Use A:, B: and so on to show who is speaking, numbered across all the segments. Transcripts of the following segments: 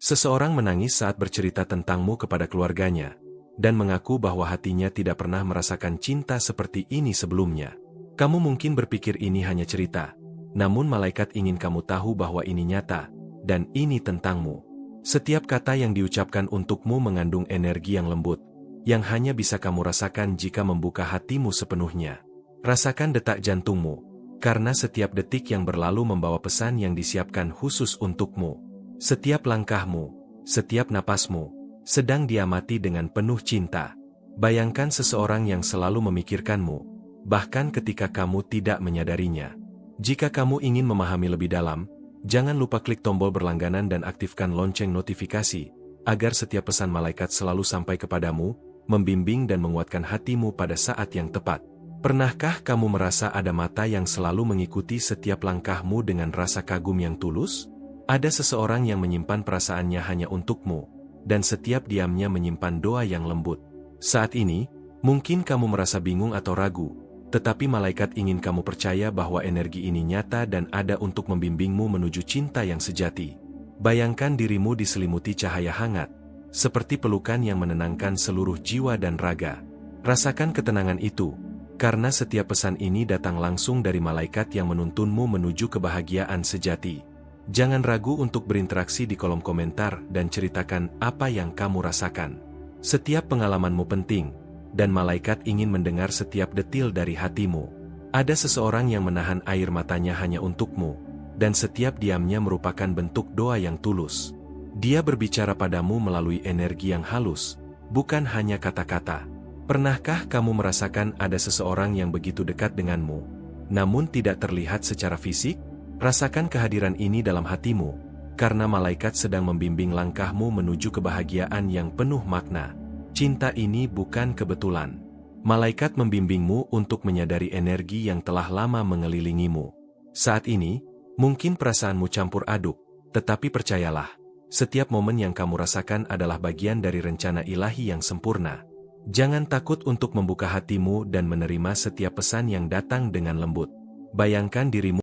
A: Seseorang menangis saat bercerita tentangmu kepada keluarganya, dan mengaku bahwa hatinya tidak pernah merasakan cinta seperti ini sebelumnya. Kamu mungkin berpikir ini hanya cerita, namun malaikat ingin kamu tahu bahwa ini nyata, dan ini tentangmu. Setiap kata yang diucapkan untukmu mengandung energi yang lembut, yang hanya bisa kamu rasakan jika membuka hatimu sepenuhnya. Rasakan detak jantungmu, karena setiap detik yang berlalu membawa pesan yang disiapkan khusus untukmu. Setiap langkahmu, setiap napasmu, sedang diamati dengan penuh cinta. Bayangkan seseorang yang selalu memikirkanmu, bahkan ketika kamu tidak menyadarinya. Jika kamu ingin memahami lebih dalam, jangan lupa klik tombol berlangganan dan aktifkan lonceng notifikasi, agar setiap pesan malaikat selalu sampai kepadamu, membimbing dan menguatkan hatimu pada saat yang tepat. Pernahkah kamu merasa ada mata yang selalu mengikuti setiap langkahmu dengan rasa kagum yang tulus? Ada seseorang yang menyimpan perasaannya hanya untukmu, dan setiap diamnya menyimpan doa yang lembut. Saat ini, mungkin kamu merasa bingung atau ragu, tetapi malaikat ingin kamu percaya bahwa energi ini nyata dan ada untuk membimbingmu menuju cinta yang sejati. Bayangkan dirimu diselimuti cahaya hangat, seperti pelukan yang menenangkan seluruh jiwa dan raga. Rasakan ketenangan itu, karena setiap pesan ini datang langsung dari malaikat yang menuntunmu menuju kebahagiaan sejati. Jangan ragu untuk berinteraksi di kolom komentar dan ceritakan apa yang kamu rasakan. Setiap pengalamanmu penting, dan malaikat ingin mendengar setiap detil dari hatimu. Ada seseorang yang menahan air matanya hanya untukmu, dan setiap diamnya merupakan bentuk doa yang tulus. Dia berbicara padamu melalui energi yang halus, bukan hanya kata-kata. Pernahkah kamu merasakan ada seseorang yang begitu dekat denganmu, namun tidak terlihat secara fisik? Rasakan kehadiran ini dalam hatimu, karena malaikat sedang membimbing langkahmu menuju kebahagiaan yang penuh makna. Cinta ini bukan kebetulan. Malaikat membimbingmu untuk menyadari energi yang telah lama mengelilingimu. Saat ini, mungkin perasaanmu campur aduk, tetapi percayalah, setiap momen yang kamu rasakan adalah bagian dari rencana ilahi yang sempurna. Jangan takut untuk membuka hatimu dan menerima setiap pesan yang datang dengan lembut. Bayangkan dirimu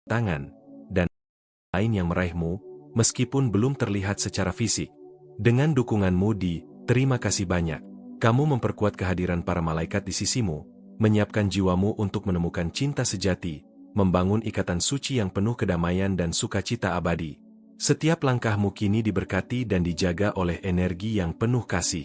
A: tangan, dan lain yang meraihmu, meskipun belum terlihat secara fisik. Dengan dukunganmu terima kasih banyak. Kamu memperkuat kehadiran para malaikat di sisimu, menyiapkan jiwamu untuk menemukan cinta sejati, membangun ikatan suci yang penuh kedamaian dan sukacita abadi. Setiap langkahmu kini diberkati dan dijaga oleh energi yang penuh kasih.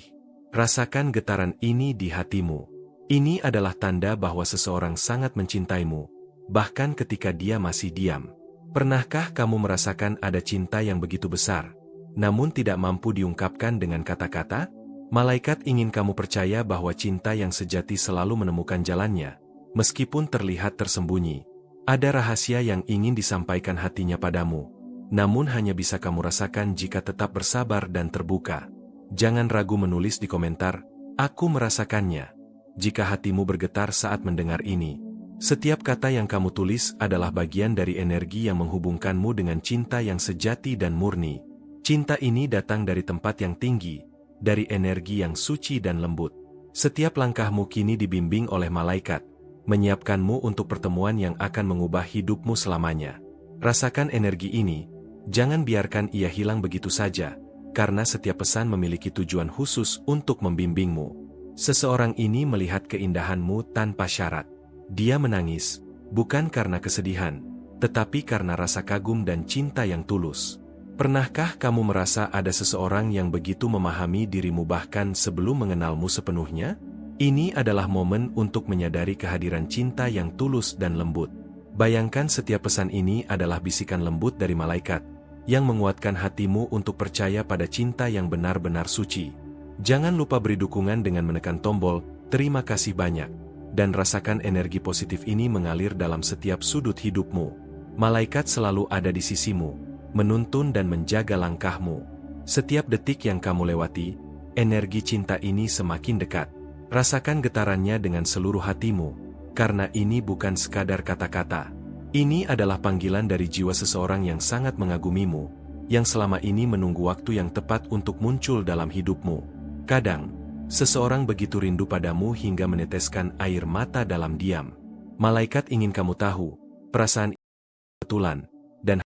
A: Rasakan getaran ini di hatimu. Ini adalah tanda bahwa seseorang sangat mencintaimu, bahkan ketika dia masih diam. Pernahkah kamu merasakan ada cinta yang begitu besar, namun tidak mampu diungkapkan dengan kata-kata? Malaikat ingin kamu percaya bahwa cinta yang sejati selalu menemukan jalannya, meskipun terlihat tersembunyi. Ada rahasia yang ingin disampaikan hatinya padamu, namun hanya bisa kamu rasakan jika tetap bersabar dan terbuka. Jangan ragu menulis di komentar, "Aku merasakannya." Jika hatimu bergetar saat mendengar ini, setiap kata yang kamu tulis adalah bagian dari energi yang menghubungkanmu dengan cinta yang sejati dan murni. Cinta ini datang dari tempat yang tinggi, dari energi yang suci dan lembut. Setiap langkahmu kini dibimbing oleh malaikat, menyiapkanmu untuk pertemuan yang akan mengubah hidupmu selamanya. Rasakan energi ini, jangan biarkan ia hilang begitu saja, karena setiap pesan memiliki tujuan khusus untuk membimbingmu. Seseorang ini melihat keindahanmu tanpa syarat. Dia menangis, bukan karena kesedihan, tetapi karena rasa kagum dan cinta yang tulus. Pernahkah kamu merasa ada seseorang yang begitu memahami dirimu bahkan sebelum mengenalmu sepenuhnya? Ini adalah momen untuk menyadari kehadiran cinta yang tulus dan lembut. Bayangkan setiap pesan ini adalah bisikan lembut dari malaikat, yang menguatkan hatimu untuk percaya pada cinta yang benar-benar suci. Jangan lupa beri dukungan dengan menekan tombol "Terima kasih banyak", dan rasakan energi positif ini mengalir dalam setiap sudut hidupmu. Malaikat selalu ada di sisimu, menuntun dan menjaga langkahmu. Setiap detik yang kamu lewati, energi cinta ini semakin dekat. Rasakan getarannya dengan seluruh hatimu, karena ini bukan sekadar kata-kata. Ini adalah panggilan dari jiwa seseorang yang sangat mengagumimu, yang selama ini menunggu waktu yang tepat untuk muncul dalam hidupmu. Kadang, seseorang begitu rindu padamu hingga meneteskan air mata dalam diam. Malaikat ingin kamu tahu, perasaan kebetulan, dan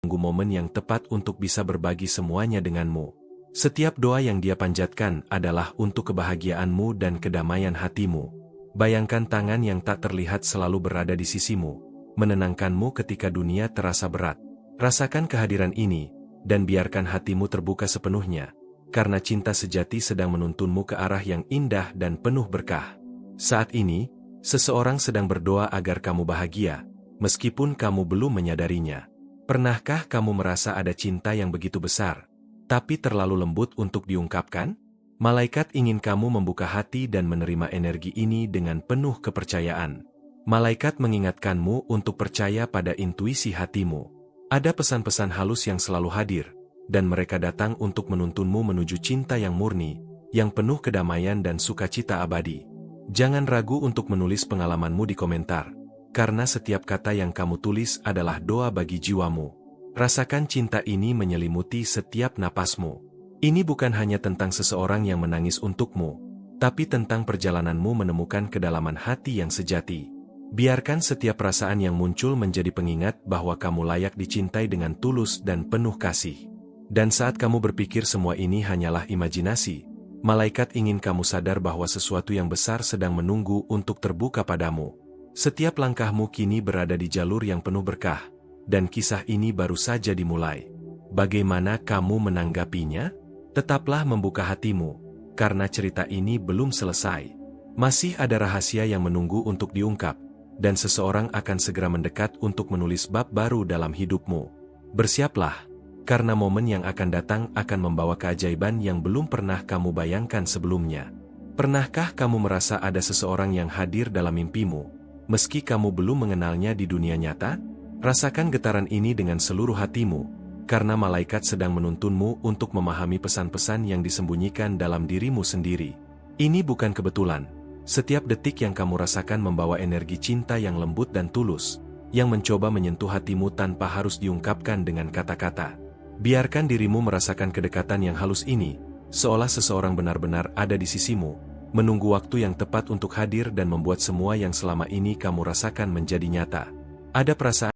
A: menunggu momen yang tepat untuk bisa berbagi semuanya denganmu. Setiap doa yang dia panjatkan adalah untuk kebahagiaanmu dan kedamaian hatimu. Bayangkan tangan yang tak terlihat selalu berada di sisimu, menenangkanmu ketika dunia terasa berat. Rasakan kehadiran ini, dan biarkan hatimu terbuka sepenuhnya, karena cinta sejati sedang menuntunmu ke arah yang indah dan penuh berkah. Saat ini, seseorang sedang berdoa agar kamu bahagia, meskipun kamu belum menyadarinya. Pernahkah kamu merasa ada cinta yang begitu besar, tapi terlalu lembut untuk diungkapkan? Malaikat ingin kamu membuka hati dan menerima energi ini dengan penuh kepercayaan. Malaikat mengingatkanmu untuk percaya pada intuisi hatimu. Ada pesan-pesan halus yang selalu hadir, dan mereka datang untuk menuntunmu menuju cinta yang murni, yang penuh kedamaian dan sukacita abadi. Jangan ragu untuk menulis pengalamanmu di komentar, karena setiap kata yang kamu tulis adalah doa bagi jiwamu. Rasakan cinta ini menyelimuti setiap napasmu. Ini bukan hanya tentang seseorang yang menangis untukmu, tapi tentang perjalananmu menemukan kedalaman hati yang sejati. Biarkan setiap perasaan yang muncul menjadi pengingat bahwa kamu layak dicintai dengan tulus dan penuh kasih. Dan saat kamu berpikir semua ini hanyalah imajinasi, malaikat ingin kamu sadar bahwa sesuatu yang besar sedang menunggu untuk terbuka padamu. Setiap langkahmu kini berada di jalur yang penuh berkah, dan kisah ini baru saja dimulai. Bagaimana kamu menanggapinya? Tetaplah membuka hatimu, karena cerita ini belum selesai. Masih ada rahasia yang menunggu untuk diungkap, dan seseorang akan segera mendekat untuk menulis bab baru dalam hidupmu. Bersiaplah, karena momen yang akan datang akan membawa keajaiban yang belum pernah kamu bayangkan sebelumnya. Pernahkah kamu merasa ada seseorang yang hadir dalam mimpimu, meski kamu belum mengenalnya di dunia nyata? Rasakan getaran ini dengan seluruh hatimu, karena malaikat sedang menuntunmu untuk memahami pesan-pesan yang disembunyikan dalam dirimu sendiri. Ini bukan kebetulan. Setiap detik yang kamu rasakan membawa energi cinta yang lembut dan tulus, yang mencoba menyentuh hatimu tanpa harus diungkapkan dengan kata-kata. Biarkan dirimu merasakan kedekatan yang halus ini, seolah seseorang benar-benar ada di sisimu, menunggu waktu yang tepat untuk hadir dan membuat semua yang selama ini kamu rasakan menjadi nyata. Ada perasaan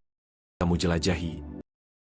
A: kamu jelajahi.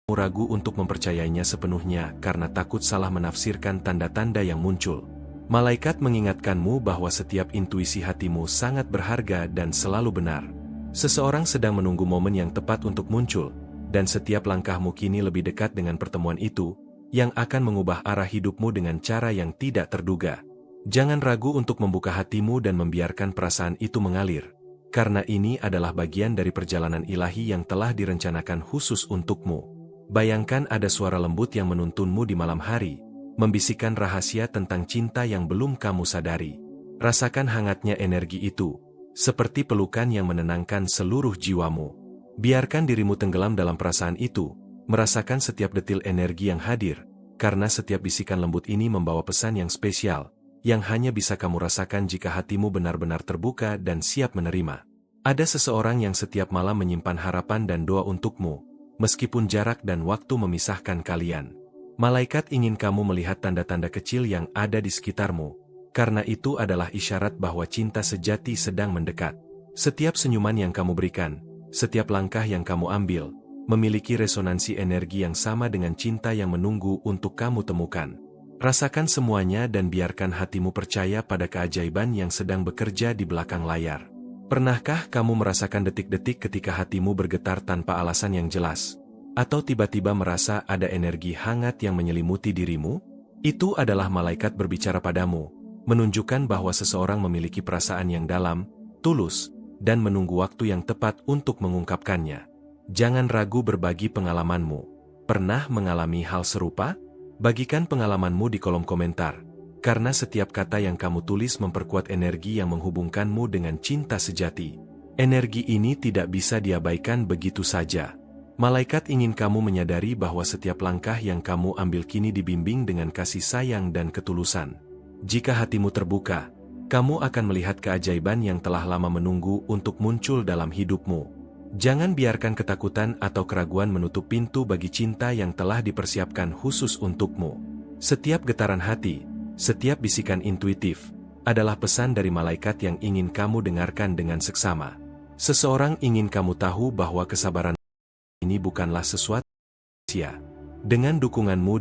A: Kamu ragu untuk mempercayainya sepenuhnya karena takut salah menafsirkan tanda-tanda yang muncul. Malaikat mengingatkanmu bahwa setiap intuisi hatimu sangat berharga dan selalu benar. Seseorang sedang menunggu momen yang tepat untuk muncul, dan setiap langkahmu kini lebih dekat dengan pertemuan itu, yang akan mengubah arah hidupmu dengan cara yang tidak terduga. Jangan ragu untuk membuka hatimu dan membiarkan perasaan itu mengalir, karena ini adalah bagian dari perjalanan ilahi yang telah direncanakan khusus untukmu. Bayangkan ada suara lembut yang menuntunmu di malam hari, membisikkan rahasia tentang cinta yang belum kamu sadari. Rasakan hangatnya energi itu, seperti pelukan yang menenangkan seluruh jiwamu. Biarkan dirimu tenggelam dalam perasaan itu, merasakan setiap detil energi yang hadir, karena setiap bisikan lembut ini membawa pesan yang spesial, yang hanya bisa kamu rasakan jika hatimu benar-benar terbuka dan siap menerima. Ada seseorang yang setiap malam menyimpan harapan dan doa untukmu, meskipun jarak dan waktu memisahkan kalian. Malaikat ingin kamu melihat tanda-tanda kecil yang ada di sekitarmu, karena itu adalah isyarat bahwa cinta sejati sedang mendekat. Setiap senyuman yang kamu berikan, setiap langkah yang kamu ambil, memiliki resonansi energi yang sama dengan cinta yang menunggu untuk kamu temukan. Rasakan semuanya dan biarkan hatimu percaya pada keajaiban yang sedang bekerja di belakang layar. Pernahkah kamu merasakan detik-detik ketika hatimu bergetar tanpa alasan yang jelas? Atau tiba-tiba merasa ada energi hangat yang menyelimuti dirimu? Itu adalah malaikat berbicara padamu, menunjukkan bahwa seseorang memiliki perasaan yang dalam, tulus, dan menunggu waktu yang tepat untuk mengungkapkannya. Jangan ragu berbagi pengalamanmu. Pernah mengalami hal serupa? Bagikan pengalamanmu di kolom komentar, karena setiap kata yang kamu tulis memperkuat energi yang menghubungkanmu dengan cinta sejati. Energi ini tidak bisa diabaikan begitu saja. Malaikat ingin kamu menyadari bahwa setiap langkah yang kamu ambil kini dibimbing dengan kasih sayang dan ketulusan. Jika hatimu terbuka, kamu akan melihat keajaiban yang telah lama menunggu untuk muncul dalam hidupmu. Jangan biarkan ketakutan atau keraguan menutup pintu bagi cinta yang telah dipersiapkan khusus untukmu. Setiap getaran hati, setiap bisikan intuitif, adalah pesan dari malaikat yang ingin kamu dengarkan dengan seksama. Seseorang ingin kamu tahu bahwa kesabaran ini bukanlah sesuatu Dengan dukunganmu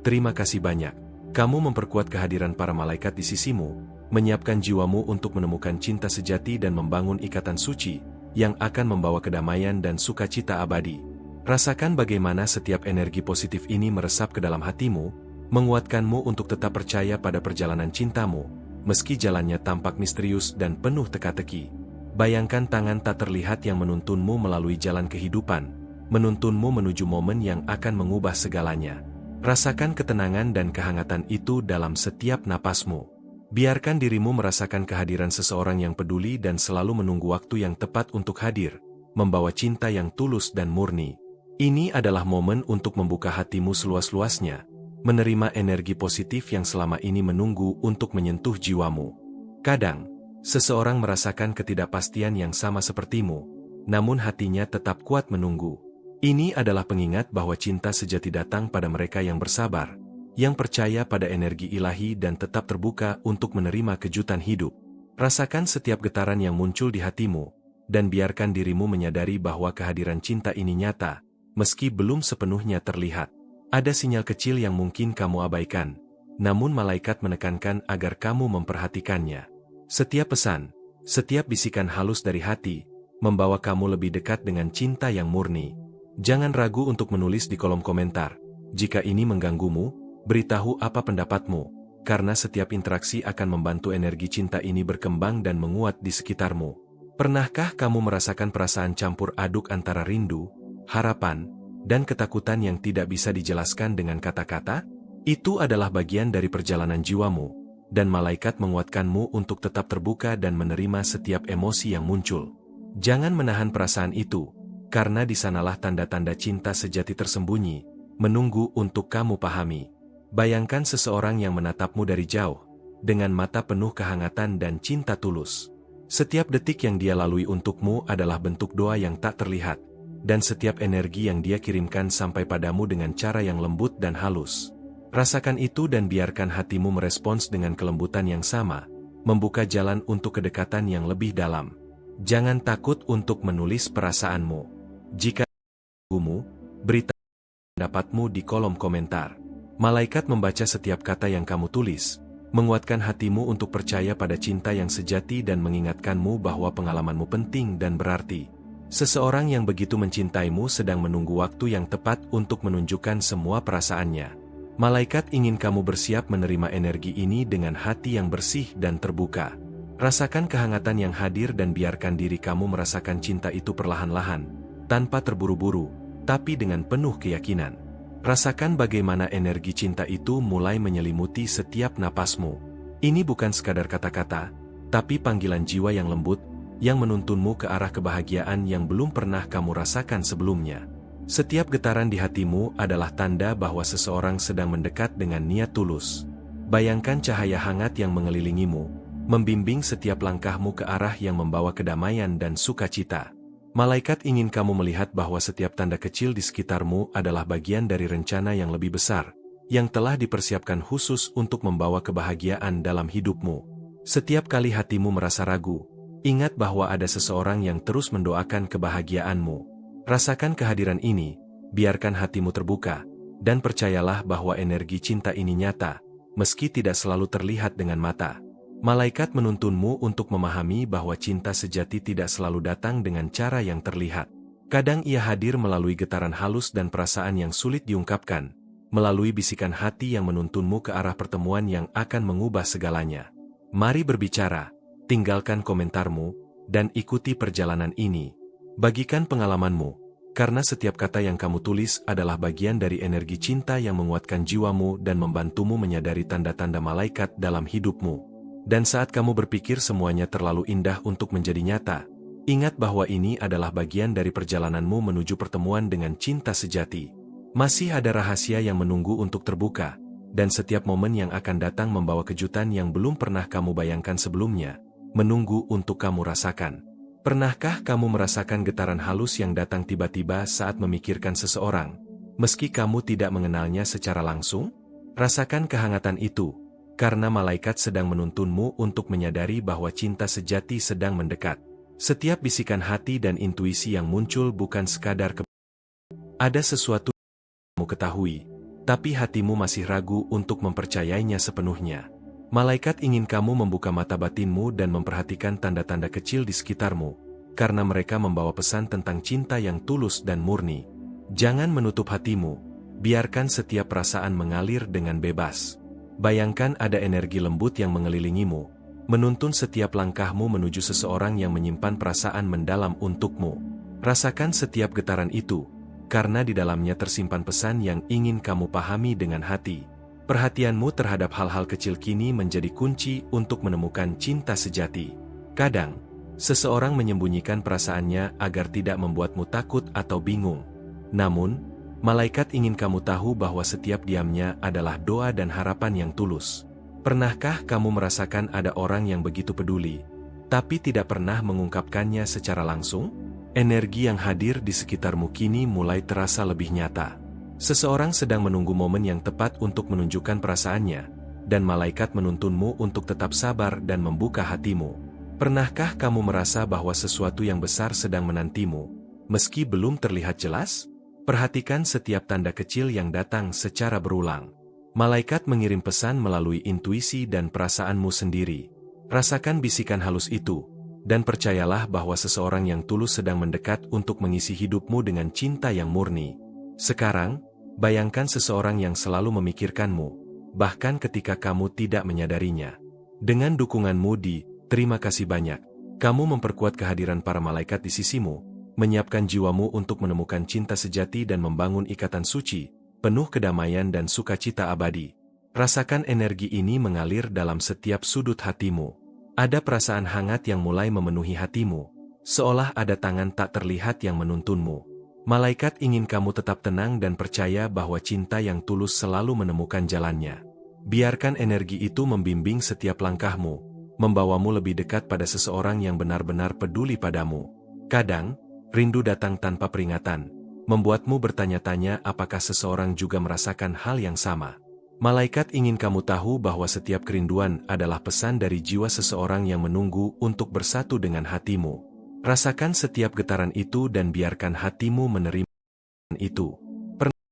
A: terima kasih banyak. Kamu memperkuat kehadiran para malaikat di sisimu, menyiapkan jiwamu untuk menemukan cinta sejati dan membangun ikatan suci, yang akan membawa kedamaian dan sukacita abadi. Rasakan bagaimana setiap energi positif ini meresap ke dalam hatimu, menguatkanmu untuk tetap percaya pada perjalanan cintamu, meski jalannya tampak misterius dan penuh teka-teki. Bayangkan tangan tak terlihat yang menuntunmu melalui jalan kehidupan, menuntunmu menuju momen yang akan mengubah segalanya. Rasakan ketenangan dan kehangatan itu dalam setiap napasmu. Biarkan dirimu merasakan kehadiran seseorang yang peduli dan selalu menunggu waktu yang tepat untuk hadir, membawa cinta yang tulus dan murni. Ini adalah momen untuk membuka hatimu seluas-luasnya, menerima energi positif yang selama ini menunggu untuk menyentuh jiwamu. Kadang, seseorang merasakan ketidakpastian yang sama sepertimu, namun hatinya tetap kuat menunggu. Ini adalah pengingat bahwa cinta sejati datang pada mereka yang bersabar, yang percaya pada energi ilahi dan tetap terbuka untuk menerima kejutan hidup. Rasakan setiap getaran yang muncul di hatimu, dan biarkan dirimu menyadari bahwa kehadiran cinta ini nyata, meski belum sepenuhnya terlihat. Ada sinyal kecil yang mungkin kamu abaikan, namun malaikat menekankan agar kamu memperhatikannya. Setiap pesan, setiap bisikan halus dari hati, membawa kamu lebih dekat dengan cinta yang murni. Jangan ragu untuk menulis di kolom komentar. Jika ini mengganggumu, beritahu apa pendapatmu, karena setiap interaksi akan membantu energi cinta ini berkembang dan menguat di sekitarmu. Pernahkah kamu merasakan perasaan campur aduk antara rindu, harapan, dan ketakutan yang tidak bisa dijelaskan dengan kata-kata? Itu adalah bagian dari perjalanan jiwamu, dan malaikat menguatkanmu untuk tetap terbuka dan menerima setiap emosi yang muncul. Jangan menahan perasaan itu, karena di sanalah tanda-tanda cinta sejati tersembunyi, menunggu untuk kamu pahami. Bayangkan seseorang yang menatapmu dari jauh, dengan mata penuh kehangatan dan cinta tulus. Setiap detik yang dia lalui untukmu adalah bentuk doa yang tak terlihat, dan setiap energi yang dia kirimkan sampai padamu dengan cara yang lembut dan halus. Rasakan itu dan biarkan hatimu merespons dengan kelembutan yang sama, membuka jalan untuk kedekatan yang lebih dalam. Jangan takut untuk menulis perasaanmu. Jika kamu beritahu pendapatmu di kolom komentar. Malaikat membaca setiap kata yang kamu tulis, menguatkan hatimu untuk percaya pada cinta yang sejati dan mengingatkanmu bahwa pengalamanmu penting dan berarti. Seseorang yang begitu mencintaimu sedang menunggu waktu yang tepat untuk menunjukkan semua perasaannya. Malaikat ingin kamu bersiap menerima energi ini dengan hati yang bersih dan terbuka. Rasakan kehangatan yang hadir dan biarkan diri kamu merasakan cinta itu perlahan-lahan, tanpa terburu-buru, tapi dengan penuh keyakinan. Rasakan bagaimana energi cinta itu mulai menyelimuti setiap napasmu. Ini bukan sekadar kata-kata, tapi panggilan jiwa yang lembut, yang menuntunmu ke arah kebahagiaan yang belum pernah kamu rasakan sebelumnya. Setiap getaran di hatimu adalah tanda bahwa seseorang sedang mendekat dengan niat tulus. Bayangkan cahaya hangat yang mengelilingimu, membimbing setiap langkahmu ke arah yang membawa kedamaian dan sukacita. Malaikat ingin kamu melihat bahwa setiap tanda kecil di sekitarmu adalah bagian dari rencana yang lebih besar, yang telah dipersiapkan khusus untuk membawa kebahagiaan dalam hidupmu. Setiap kali hatimu merasa ragu, ingat bahwa ada seseorang yang terus mendoakan kebahagiaanmu. Rasakan kehadiran ini, biarkan hatimu terbuka, dan percayalah bahwa energi cinta ini nyata, meski tidak selalu terlihat dengan mata. Malaikat menuntunmu untuk memahami bahwa cinta sejati tidak selalu datang dengan cara yang terlihat. Kadang ia hadir melalui getaran halus dan perasaan yang sulit diungkapkan, melalui bisikan hati yang menuntunmu ke arah pertemuan yang akan mengubah segalanya. Mari berbicara, tinggalkan komentarmu, dan ikuti perjalanan ini. Bagikan pengalamanmu, karena setiap kata yang kamu tulis adalah bagian dari energi cinta yang menguatkan jiwamu dan membantumu menyadari tanda-tanda malaikat dalam hidupmu. Dan saat kamu berpikir semuanya terlalu indah untuk menjadi nyata, ingat bahwa ini adalah bagian dari perjalananmu menuju pertemuan dengan cinta sejati. Masih ada rahasia yang menunggu untuk terbuka, dan setiap momen yang akan datang membawa kejutan yang belum pernah kamu bayangkan sebelumnya, menunggu untuk kamu rasakan. Pernahkah kamu merasakan getaran halus yang datang tiba-tiba saat memikirkan seseorang, meski kamu tidak mengenalnya secara langsung? Rasakan kehangatan itu, karena malaikat sedang menuntunmu untuk menyadari bahwa cinta sejati sedang mendekat. Setiap bisikan hati dan intuisi yang muncul bukan sekadar ada sesuatu ketahui, tapi hatimu masih ragu untuk mempercayainya sepenuhnya. Malaikat ingin kamu membuka mata batinmu dan memperhatikan tanda-tanda kecil di sekitarmu, karena mereka membawa pesan tentang cinta yang tulus dan murni. Jangan menutup hatimu, biarkan setiap perasaan mengalir dengan bebas. Bayangkan ada energi lembut yang mengelilingimu, menuntun setiap langkahmu menuju seseorang yang menyimpan perasaan mendalam untukmu. Rasakan setiap getaran itu, karena di dalamnya tersimpan pesan yang ingin kamu pahami dengan hati. Perhatianmu terhadap hal-hal kecil kini menjadi kunci untuk menemukan cinta sejati. Kadang, seseorang menyembunyikan perasaannya agar tidak membuatmu takut atau bingung. Namun, malaikat ingin kamu tahu bahwa setiap diamnya adalah doa dan harapan yang tulus. Pernahkah kamu merasakan ada orang yang begitu peduli, tapi tidak pernah mengungkapkannya secara langsung? Energi yang hadir di sekitarmu kini mulai terasa lebih nyata. Seseorang sedang menunggu momen yang tepat untuk menunjukkan perasaannya, dan malaikat menuntunmu untuk tetap sabar dan membuka hatimu. Pernahkah kamu merasa bahwa sesuatu yang besar sedang menantimu, meski belum terlihat jelas? Perhatikan setiap tanda kecil yang datang secara berulang. Malaikat mengirim pesan melalui intuisi dan perasaanmu sendiri. Rasakan bisikan halus itu, dan percayalah bahwa seseorang yang tulus sedang mendekat untuk mengisi hidupmu dengan cinta yang murni. Sekarang, bayangkan seseorang yang selalu memikirkanmu, bahkan ketika kamu tidak menyadarinya. Dengan dukunganmu di "Terima kasih banyak", kamu memperkuat kehadiran para malaikat di sisimu, menyiapkan jiwamu untuk menemukan cinta sejati dan membangun ikatan suci, penuh kedamaian dan sukacita abadi. Rasakan energi ini mengalir dalam setiap sudut hatimu. Ada perasaan hangat yang mulai memenuhi hatimu, seolah ada tangan tak terlihat yang menuntunmu. Malaikat ingin kamu tetap tenang dan percaya bahwa cinta yang tulus selalu menemukan jalannya. Biarkan energi itu membimbing setiap langkahmu, membawamu lebih dekat pada seseorang yang benar-benar peduli padamu. Kadang, rindu datang tanpa peringatan, membuatmu bertanya-tanya apakah seseorang juga merasakan hal yang sama. Malaikat ingin kamu tahu bahwa setiap kerinduan adalah pesan dari jiwa seseorang yang menunggu untuk bersatu dengan hatimu. Rasakan setiap getaran itu dan biarkan hatimu menerima itu. Pernah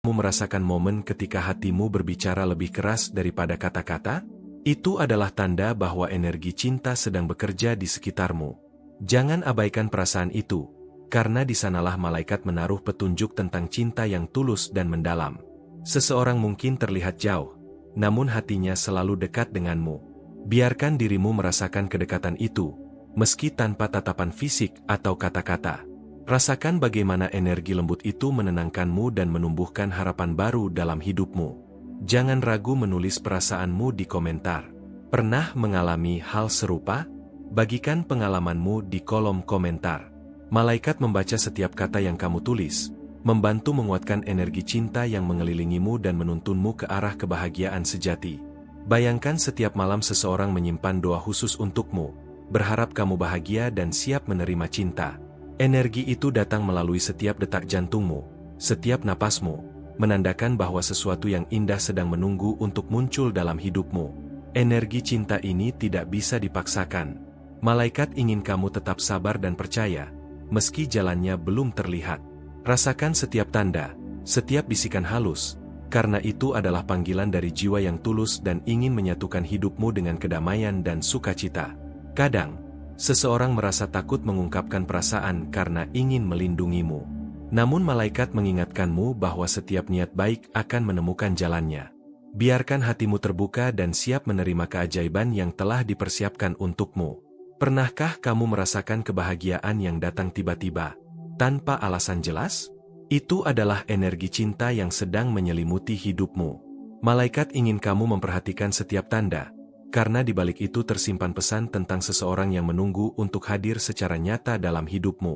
A: kamu merasakan momen ketika hatimu berbicara lebih keras daripada kata-kata? Itu adalah tanda bahwa energi cinta sedang bekerja di sekitarmu. Jangan abaikan perasaan itu, karena di sanalah malaikat menaruh petunjuk tentang cinta yang tulus dan mendalam. Seseorang mungkin terlihat jauh, namun hatinya selalu dekat denganmu. Biarkan dirimu merasakan kedekatan itu, meski tanpa tatapan fisik atau kata-kata. Rasakan bagaimana energi lembut itu menenangkanmu dan menumbuhkan harapan baru dalam hidupmu. Jangan ragu menulis perasaanmu di komentar. Pernah mengalami hal serupa? Bagikan pengalamanmu di kolom komentar. Malaikat membaca setiap kata yang kamu tulis, membantu menguatkan energi cinta yang mengelilingimu dan menuntunmu ke arah kebahagiaan sejati. Bayangkan setiap malam seseorang menyimpan doa khusus untukmu, berharap kamu bahagia dan siap menerima cinta. Energi itu datang melalui setiap detak jantungmu, setiap napasmu, menandakan bahwa sesuatu yang indah sedang menunggu untuk muncul dalam hidupmu. Energi cinta ini tidak bisa dipaksakan. Malaikat ingin kamu tetap sabar dan percaya, meski jalannya belum terlihat. Rasakan setiap tanda, setiap bisikan halus, karena itu adalah panggilan dari jiwa yang tulus dan ingin menyatukan hidupmu dengan kedamaian dan sukacita. Kadang, seseorang merasa takut mengungkapkan perasaan karena ingin melindungimu. Namun malaikat mengingatkanmu bahwa setiap niat baik akan menemukan jalannya. Biarkan hatimu terbuka dan siap menerima keajaiban yang telah dipersiapkan untukmu. Pernahkah kamu merasakan kebahagiaan yang datang tiba-tiba, tanpa alasan jelas? Itu adalah energi cinta yang sedang menyelimuti hidupmu. Malaikat ingin kamu memperhatikan setiap tanda, karena di balik itu tersimpan pesan tentang seseorang yang menunggu untuk hadir secara nyata dalam hidupmu.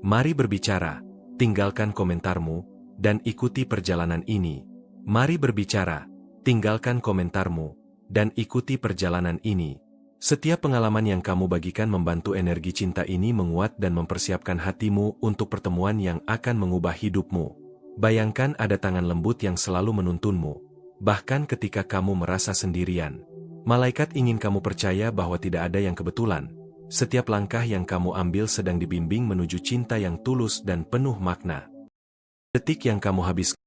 A: Mari berbicara, tinggalkan komentarmu, dan ikuti perjalanan ini. Mari berbicara, tinggalkan komentarmu, dan ikuti perjalanan ini. Setiap pengalaman yang kamu bagikan membantu energi cinta ini menguat dan mempersiapkan hatimu untuk pertemuan yang akan mengubah hidupmu. Bayangkan ada tangan lembut yang selalu menuntunmu, bahkan ketika kamu merasa sendirian. Malaikat ingin kamu percaya bahwa tidak ada yang kebetulan. Setiap langkah yang kamu ambil sedang dibimbing menuju cinta yang tulus dan penuh makna. Detik yang kamu habiskan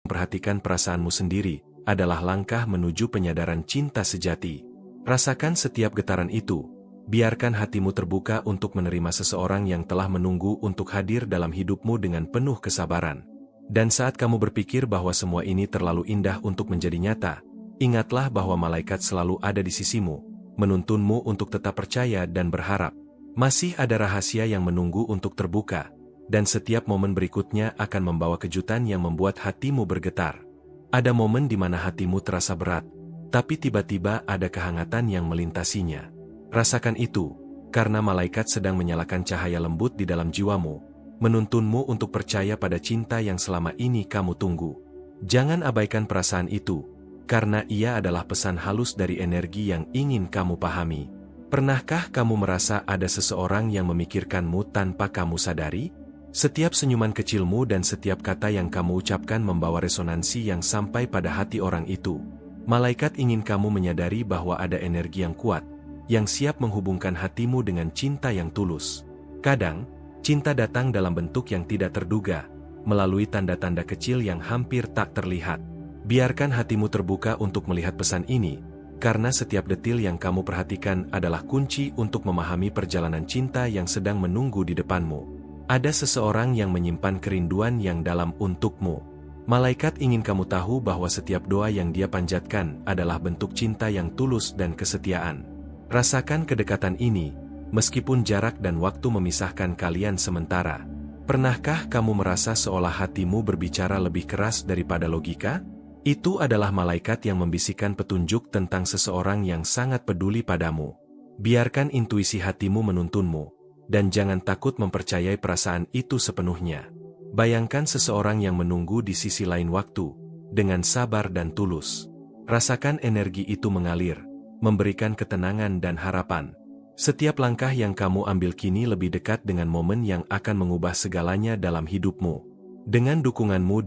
A: memperhatikan perasaanmu sendiri adalah langkah menuju penyadaran cinta sejati. Rasakan setiap getaran itu. Biarkan hatimu terbuka untuk menerima seseorang yang telah menunggu untuk hadir dalam hidupmu dengan penuh kesabaran. Dan saat kamu berpikir bahwa semua ini terlalu indah untuk menjadi nyata, ingatlah bahwa malaikat selalu ada di sisimu, menuntunmu untuk tetap percaya dan berharap. Masih ada rahasia yang menunggu untuk terbuka, dan setiap momen berikutnya akan membawa kejutan yang membuat hatimu bergetar. Ada momen di mana hatimu terasa berat, tapi tiba-tiba ada kehangatan yang melintasinya. Rasakan itu, karena malaikat sedang menyalakan cahaya lembut di dalam jiwamu, menuntunmu untuk percaya pada cinta yang selama ini kamu tunggu. Jangan abaikan perasaan itu, karena ia adalah pesan halus dari energi yang ingin kamu pahami. Pernahkah kamu merasa ada seseorang yang memikirkanmu tanpa kamu sadari? Setiap senyuman kecilmu dan setiap kata yang kamu ucapkan membawa resonansi yang sampai pada hati orang itu. Malaikat ingin kamu menyadari bahwa ada energi yang kuat, yang siap menghubungkan hatimu dengan cinta yang tulus. Kadang, cinta datang dalam bentuk yang tidak terduga, melalui tanda-tanda kecil yang hampir tak terlihat. Biarkan hatimu terbuka untuk melihat pesan ini, karena setiap detil yang kamu perhatikan adalah kunci untuk memahami perjalanan cinta yang sedang menunggu di depanmu. Ada seseorang yang menyimpan kerinduan yang dalam untukmu. Malaikat ingin kamu tahu bahwa setiap doa yang dia panjatkan adalah bentuk cinta yang tulus dan kesetiaan. Rasakan kedekatan ini, meskipun jarak dan waktu memisahkan kalian sementara. Pernahkah kamu merasa seolah hatimu berbicara lebih keras daripada logika? Itu adalah malaikat yang membisikkan petunjuk tentang seseorang yang sangat peduli padamu. Biarkan intuisi hatimu menuntunmu, dan jangan takut mempercayai perasaan itu sepenuhnya. Bayangkan seseorang yang menunggu di sisi lain waktu, dengan sabar dan tulus. Rasakan energi itu mengalir, memberikan ketenangan dan harapan. Setiap langkah yang kamu ambil kini lebih dekat dengan momen yang akan mengubah segalanya dalam hidupmu. Dengan dukunganmu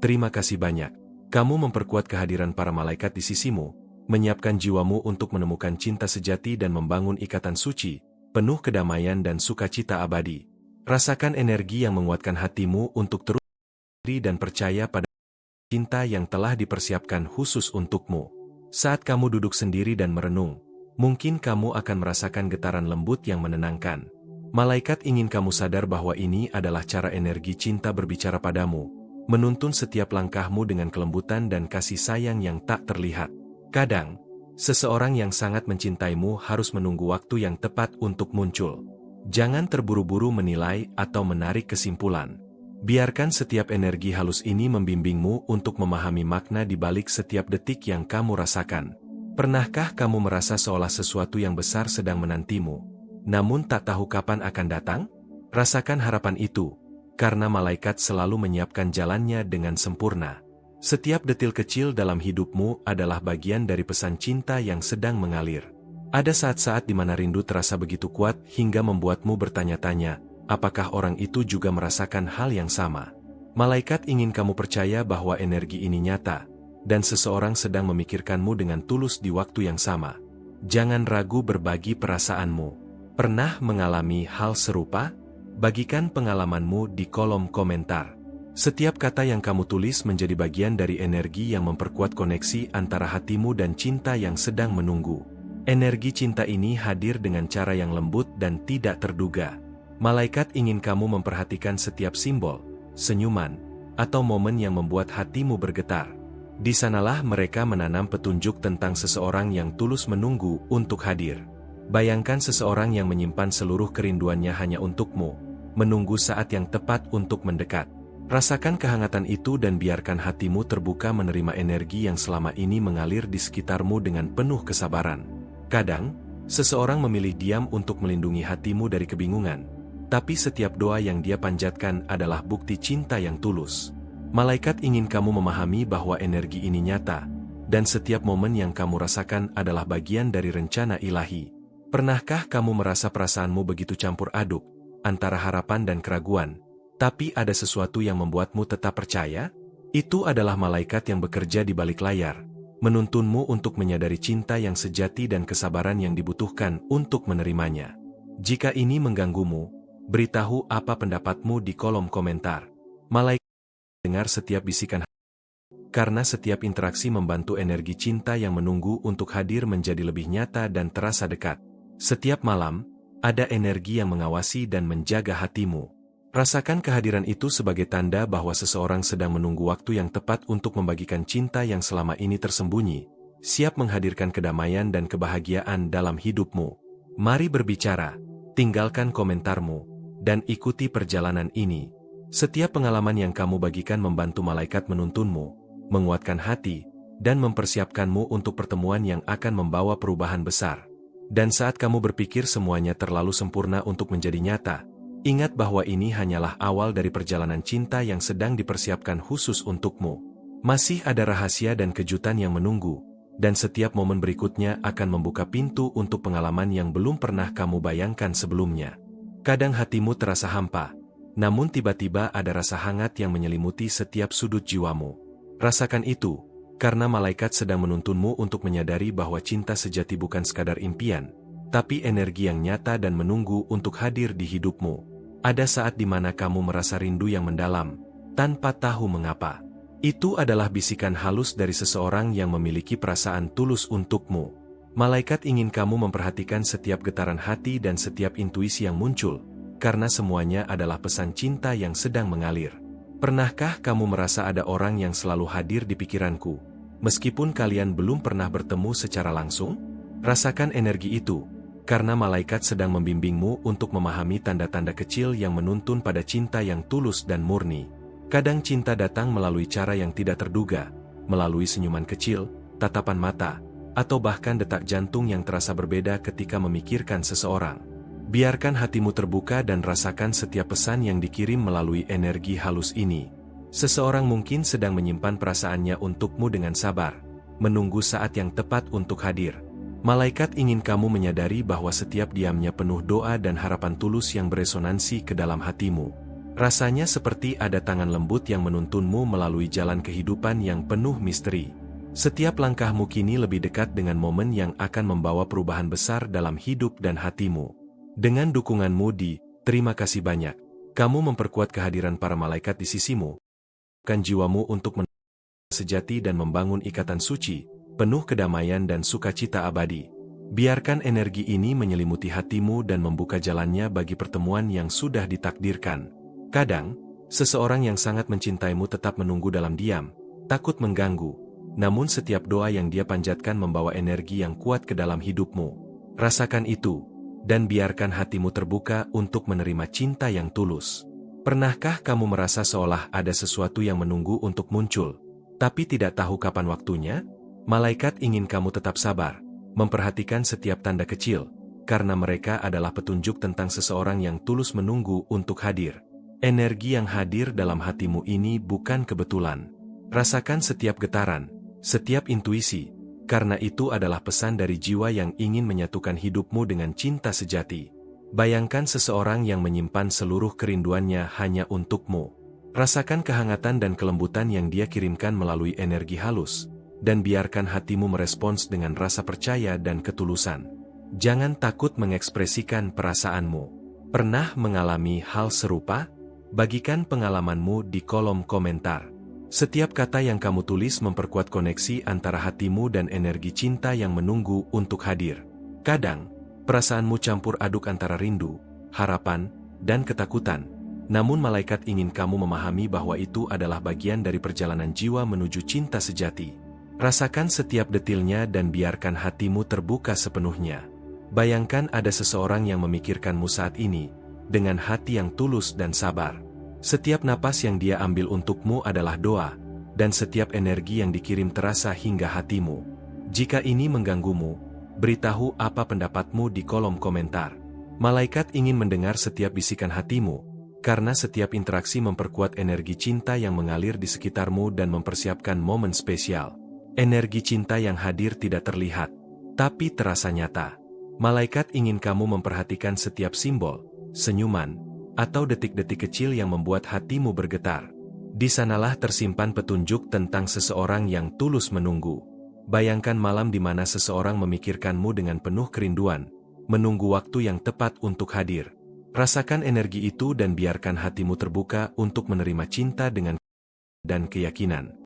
A: terima kasih banyak. Kamu memperkuat kehadiran para malaikat di sisimu, menyiapkan jiwamu untuk menemukan cinta sejati dan membangun ikatan suci, penuh kedamaian dan sukacita abadi. Rasakan energi yang menguatkan hatimu untuk terus berdiri dan percaya pada cinta yang telah dipersiapkan khusus untukmu. Saat kamu duduk sendiri dan merenung, mungkin kamu akan merasakan getaran lembut yang menenangkan. Malaikat ingin kamu sadar bahwa ini adalah cara energi cinta berbicara padamu, menuntun setiap langkahmu dengan kelembutan dan kasih sayang yang tak terlihat. Kadang, seseorang yang sangat mencintaimu harus menunggu waktu yang tepat untuk muncul. Jangan terburu-buru menilai atau menarik kesimpulan. Biarkan setiap energi halus ini membimbingmu untuk memahami makna di balik setiap detik yang kamu rasakan. Pernahkah kamu merasa seolah sesuatu yang besar sedang menantimu, namun tak tahu kapan akan datang? Rasakan harapan itu, karena malaikat selalu menyiapkan jalannya dengan sempurna. Setiap detil kecil dalam hidupmu adalah bagian dari pesan cinta yang sedang mengalir. Ada saat-saat di mana rindu terasa begitu kuat hingga membuatmu bertanya-tanya, apakah orang itu juga merasakan hal yang sama? Malaikat ingin kamu percaya bahwa energi ini nyata, dan seseorang sedang memikirkanmu dengan tulus di waktu yang sama. Jangan ragu berbagi perasaanmu. Pernah mengalami hal serupa? Bagikan pengalamanmu di kolom komentar. Setiap kata yang kamu tulis menjadi bagian dari energi yang memperkuat koneksi antara hatimu dan cinta yang sedang menunggu. Energi cinta ini hadir dengan cara yang lembut dan tidak terduga. Malaikat ingin kamu memperhatikan setiap simbol, senyuman, atau momen yang membuat hatimu bergetar. Di sanalah mereka menanam petunjuk tentang seseorang yang tulus menunggu untuk hadir. Bayangkan seseorang yang menyimpan seluruh kerinduannya hanya untukmu, menunggu saat yang tepat untuk mendekat. Rasakan kehangatan itu dan biarkan hatimu terbuka menerima energi yang selama ini mengalir di sekitarmu dengan penuh kesabaran. Kadang, seseorang memilih diam untuk melindungi hatimu dari kebingungan, tapi setiap doa yang dia panjatkan adalah bukti cinta yang tulus. Malaikat ingin kamu memahami bahwa energi ini nyata, dan setiap momen yang kamu rasakan adalah bagian dari rencana ilahi. Pernahkah kamu merasa perasaanmu begitu campur aduk, antara harapan dan keraguan, tapi ada sesuatu yang membuatmu tetap percaya? Itu adalah malaikat yang bekerja di balik layar, menuntunmu untuk menyadari cinta yang sejati dan kesabaran yang dibutuhkan untuk menerimanya. Jika ini mengganggumu, beritahu apa pendapatmu di kolom komentar. Malaikat dengar setiap bisikan karena setiap interaksi membantu energi cinta yang menunggu untuk hadir menjadi lebih nyata dan terasa dekat. Setiap malam, ada energi yang mengawasi dan menjaga hatimu. Rasakan kehadiran itu sebagai tanda bahwa seseorang sedang menunggu waktu yang tepat untuk membagikan cinta yang selama ini tersembunyi, siap menghadirkan kedamaian dan kebahagiaan dalam hidupmu. Mari berbicara, tinggalkan komentarmu, dan ikuti perjalanan ini. Setiap pengalaman yang kamu bagikan membantu malaikat menuntunmu, menguatkan hati, dan mempersiapkanmu untuk pertemuan yang akan membawa perubahan besar. Dan saat kamu berpikir semuanya terlalu sempurna untuk menjadi nyata, ingat bahwa ini hanyalah awal dari perjalanan cinta yang sedang dipersiapkan khusus untukmu. Masih ada rahasia dan kejutan yang menunggu, dan setiap momen berikutnya akan membuka pintu untuk pengalaman yang belum pernah kamu bayangkan sebelumnya. Kadang hatimu terasa hampa, namun tiba-tiba ada rasa hangat yang menyelimuti setiap sudut jiwamu. Rasakan itu, karena malaikat sedang menuntunmu untuk menyadari bahwa cinta sejati bukan sekadar impian, tapi energi yang nyata dan menunggu untuk hadir di hidupmu. Ada saat di mana kamu merasa rindu yang mendalam, tanpa tahu mengapa. Itu adalah bisikan halus dari seseorang yang memiliki perasaan tulus untukmu. Malaikat ingin kamu memperhatikan setiap getaran hati dan setiap intuisi yang muncul, karena semuanya adalah pesan cinta yang sedang mengalir. Pernahkah kamu merasa ada orang yang selalu hadir di pikiranku, meskipun kalian belum pernah bertemu secara langsung? Rasakan energi itu, karena malaikat sedang membimbingmu untuk memahami tanda-tanda kecil yang menuntun pada cinta yang tulus dan murni. Kadang cinta datang melalui cara yang tidak terduga, melalui senyuman kecil, tatapan mata, atau bahkan detak jantung yang terasa berbeda ketika memikirkan seseorang. Biarkan hatimu terbuka dan rasakan setiap pesan yang dikirim melalui energi halus ini. Seseorang mungkin sedang menyimpan perasaannya untukmu dengan sabar, menunggu saat yang tepat untuk hadir. Malaikat ingin kamu menyadari bahwa setiap diamnya penuh doa dan harapan tulus yang beresonansi ke dalam hatimu. Rasanya seperti ada tangan lembut yang menuntunmu melalui jalan kehidupan yang penuh misteri. Setiap langkahmu kini lebih dekat dengan momen yang akan membawa perubahan besar dalam hidup dan hatimu. Dengan dukunganmu terima kasih banyak. Kamu memperkuat kehadiran para malaikat di sisimu. Kan jiwamu untuk sejati dan membangun ikatan suci, penuh kedamaian dan sukacita abadi. Biarkan energi ini menyelimuti hatimu dan membuka jalannya bagi pertemuan yang sudah ditakdirkan. Kadang, seseorang yang sangat mencintaimu tetap menunggu dalam diam, takut mengganggu, namun setiap doa yang dia panjatkan membawa energi yang kuat ke dalam hidupmu. Rasakan itu, dan biarkan hatimu terbuka untuk menerima cinta yang tulus. Pernahkah kamu merasa seolah ada sesuatu yang menunggu untuk muncul, tapi tidak tahu kapan waktunya? Malaikat ingin kamu tetap sabar, memperhatikan setiap tanda kecil, karena mereka adalah petunjuk tentang seseorang yang tulus menunggu untuk hadir. Energi yang hadir dalam hatimu ini bukan kebetulan. Rasakan setiap getaran, setiap intuisi, karena itu adalah pesan dari jiwa yang ingin menyatukan hidupmu dengan cinta sejati. Bayangkan seseorang yang menyimpan seluruh kerinduannya hanya untukmu. Rasakan kehangatan dan kelembutan yang dia kirimkan melalui energi halus, dan biarkan hatimu merespons dengan rasa percaya dan ketulusan. Jangan takut mengekspresikan perasaanmu. Pernah mengalami hal serupa? Bagikan pengalamanmu di kolom komentar. Setiap kata yang kamu tulis memperkuat koneksi antara hatimu dan energi cinta yang menunggu untuk hadir. Kadang, perasaanmu campur aduk antara rindu, harapan, dan ketakutan. Namun malaikat ingin kamu memahami bahwa itu adalah bagian dari perjalanan jiwa menuju cinta sejati. Rasakan setiap detilnya dan biarkan hatimu terbuka sepenuhnya. Bayangkan ada seseorang yang memikirkanmu saat ini, dengan hati yang tulus dan sabar. Setiap napas yang dia ambil untukmu adalah doa, dan setiap energi yang dikirim terasa hingga hatimu. Jika ini mengganggumu, beritahu apa pendapatmu di kolom komentar. Malaikat ingin mendengar setiap bisikan hatimu, karena setiap interaksi memperkuat energi cinta yang mengalir di sekitarmu dan mempersiapkan momen spesial. Energi cinta yang hadir tidak terlihat, tapi terasa nyata. Malaikat ingin kamu memperhatikan setiap simbol, senyuman, atau detik-detik kecil yang membuat hatimu bergetar. Di sanalah tersimpan petunjuk tentang seseorang yang tulus menunggu. Bayangkan malam di mana seseorang memikirkanmu dengan penuh kerinduan, menunggu waktu yang tepat untuk hadir. Rasakan energi itu dan biarkan hatimu terbuka untuk menerima cinta dengan dan keyakinan.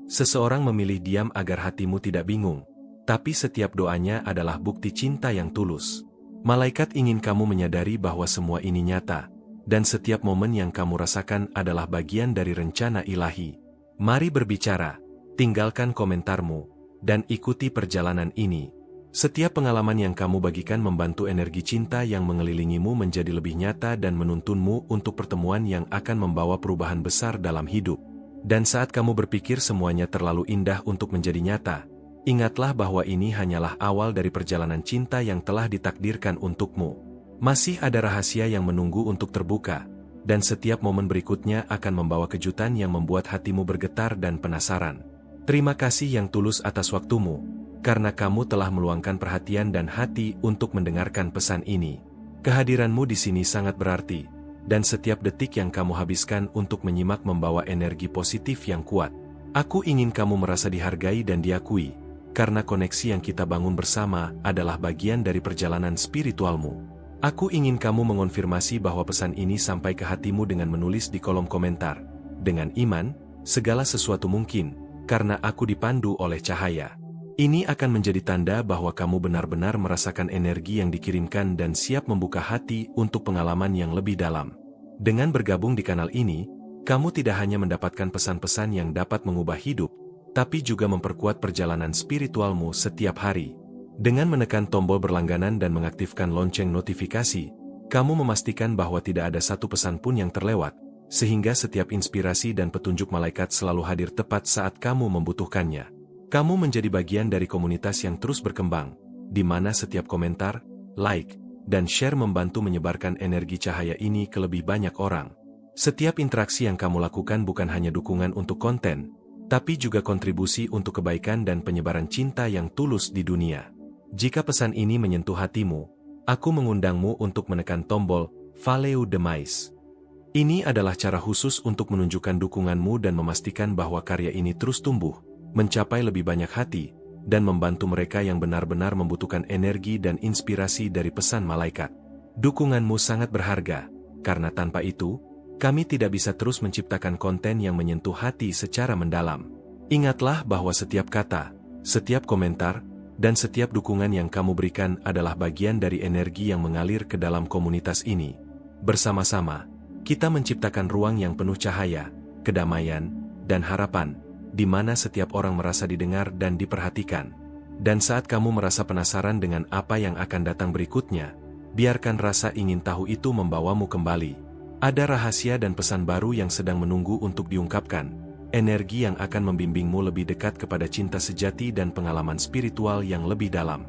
A: Seseorang memilih diam agar hatimu tidak bingung, tapi setiap doanya adalah bukti cinta yang tulus. Malaikat ingin kamu menyadari bahwa semua ini nyata, dan setiap momen yang kamu rasakan adalah bagian dari rencana ilahi. Mari berbicara, tinggalkan komentarmu, dan ikuti perjalanan ini. Setiap pengalaman yang kamu bagikan membantu energi cinta yang mengelilingimu menjadi lebih nyata dan menuntunmu untuk pertemuan yang akan membawa perubahan besar dalam hidup. Dan saat kamu berpikir semuanya terlalu indah untuk menjadi nyata, ingatlah bahwa ini hanyalah awal dari perjalanan cinta yang telah ditakdirkan untukmu. Masih ada rahasia yang menunggu untuk terbuka, dan setiap momen berikutnya akan membawa kejutan yang membuat hatimu bergetar dan penasaran. Terima kasih yang tulus atas waktumu, karena kamu telah meluangkan perhatian dan hati untuk mendengarkan pesan ini. Kehadiranmu di sini sangat berarti, dan setiap detik yang kamu habiskan untuk menyimak membawa energi positif yang kuat. Aku ingin kamu merasa dihargai dan diakui, karena koneksi yang kita bangun bersama adalah bagian dari perjalanan spiritualmu. Aku ingin kamu mengonfirmasi bahwa pesan ini sampai ke hatimu dengan menulis di kolom komentar. Dengan iman, segala sesuatu mungkin, karena aku dipandu oleh cahaya. Ini akan menjadi tanda bahwa kamu benar-benar merasakan energi yang dikirimkan dan siap membuka hati untuk pengalaman yang lebih dalam. Dengan bergabung di kanal ini, kamu tidak hanya mendapatkan pesan-pesan yang dapat mengubah hidup, tapi juga memperkuat perjalanan spiritualmu setiap hari. Dengan menekan tombol berlangganan dan mengaktifkan lonceng notifikasi, kamu memastikan bahwa tidak ada satu pesan pun yang terlewat, sehingga setiap inspirasi dan petunjuk malaikat selalu hadir tepat saat kamu membutuhkannya. Kamu menjadi bagian dari komunitas yang terus berkembang, di mana setiap komentar, like, dan share membantu menyebarkan energi cahaya ini ke lebih banyak orang. Setiap interaksi yang kamu lakukan bukan hanya dukungan untuk konten, tapi juga kontribusi untuk kebaikan dan penyebaran cinta yang tulus di dunia. Jika pesan ini menyentuh hatimu, aku mengundangmu untuk menekan tombol Follow the Mais. Ini adalah cara khusus untuk menunjukkan dukunganmu dan memastikan bahwa karya ini terus tumbuh, mencapai lebih banyak hati, dan membantu mereka yang benar-benar membutuhkan energi dan inspirasi dari pesan malaikat. Dukunganmu sangat berharga, karena tanpa itu, kami tidak bisa terus menciptakan konten yang menyentuh hati secara mendalam. Ingatlah bahwa setiap kata, setiap komentar, dan setiap dukungan yang kamu berikan adalah bagian dari energi yang mengalir ke dalam komunitas ini. Bersama-sama, kita menciptakan ruang yang penuh cahaya, kedamaian, dan harapan, di mana setiap orang merasa didengar dan diperhatikan. Dan saat kamu merasa penasaran dengan apa yang akan datang berikutnya, biarkan rasa ingin tahu itu membawamu kembali. Ada rahasia dan pesan baru yang sedang menunggu untuk diungkapkan, energi yang akan membimbingmu lebih dekat kepada cinta sejati dan pengalaman spiritual yang lebih dalam.